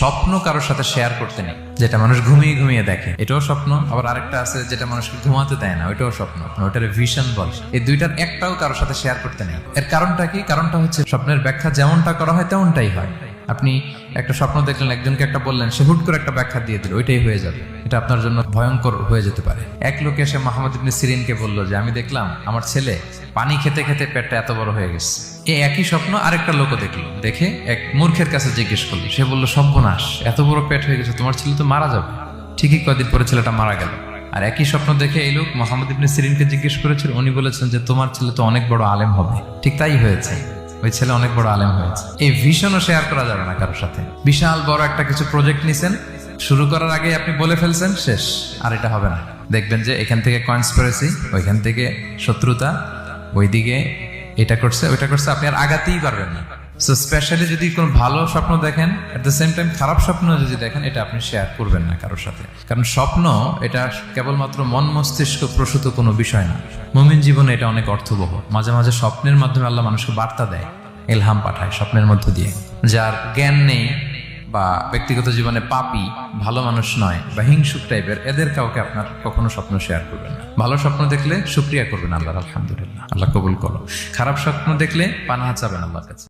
স্বপ্ন কারোর সাথে শেয়ার করতে নেই, যেটা মানুষ ঘুমিয়ে ঘুমিয়ে দেখে এটাও স্বপ্ন, আবার আরেকটা আছে যেটা মানুষকে ঘুমাতে দেয় না, ওইটাও স্বপ্ন, ওটার ভিশন বলে। এই দুইটার একটাও কারোর সাথে শেয়ার করতে নেই। এর কারণটা কি? কারণটা হচ্ছে স্বপ্নের ব্যাখ্যা যেমনটা করা হয় তেমনটাই হয়। আপনি একটা স্বপ্ন দেখলেন, একজনকে একটা বললেন, সে হুট করে একটা ব্যাখ্যা দিয়ে দিল, ওইটাই হয়ে যাবে। এটা আপনার জন্য ভয়ঙ্কর হয়ে যেতে পারে। এক লোক এসে মুহাম্মদ ইবনে সিরিনকে বলল যে আমি দেখলাম আমার ছেলে পানি খেতে খেতে পেটটা এত বড় হয়ে গেছে। এই একই স্বপ্ন আরেকটা লোকও দেখলো, দেখে এক মূর্খের কাছে জিজ্ঞেস করলো। সে বলল, সর্বনাশ, এত বড় পেট হয়ে গেছে, তোমার ছেলে তো মারা যাবে। ঠিকই কদিন পরে ছেলেটা মারা গেল। আর একই স্বপ্ন দেখে এই লোক মুহাম্মদ ইবনে সিরিনকে জিজ্ঞেস করেছিল, উনি বলেছেন যে তোমার ছেলে তো অনেক বড় আলেম হবে। ঠিক তাই হয়েছে, ওই ছেলে অনেক বড় আলেম হয়েছে। এই ভিশনও শেয়ার করা যাবে না কারোর সাথে। বিশাল বড় একটা কিছু প্রজেক্ট নিছেন, শুরু করার আগে আপনি বলে ফেলছেন, শেষ, আর এটা হবে না। দেখবেন যে এখান থেকে কনস্পিরেসি, ওইখান থেকে শত্রুতা, ওইদিকে এটা করছে ওইটা করছে, আপনি আর আগাতেই পারবেন না। সো স্পেশালি যদি কোনো ভালো স্বপ্ন দেখেন, এট দ্য সেম টাইম খারাপ স্বপ্ন যদি দেখেন, এটা আপনি শেয়ার করবেন না কারোর সাথে। কারণ স্বপ্ন এটা কেবলমাত্র মন মস্তিষ্ক প্রসূত কোনো বিষয় না। মুমিন জীবনে এটা অনেক অর্থবহ। মাঝে মাঝে স্বপ্নের মাধ্যমে আল্লাহ মানুষকে বার্তা দেয়, ইলহাম পাঠায় স্বপ্নের মধ্য দিয়ে। যার জ্ঞান নেই বা ব্যক্তিগত জীবনে পাপী, ভালো মানুষ নয় বা হিংসুক টাইপের, এদের কাউকে আপনার কখনো স্বপ্ন শেয়ার করবেন না। ভালো স্বপ্ন দেখলে শুকরিয়া করবেন আল্লাহর, আলহামদুলিল্লাহ, আল্লাহ কবুল করো। খারাপ স্বপ্ন দেখলে পানাহা চাবেন আল্লাহর কাছে।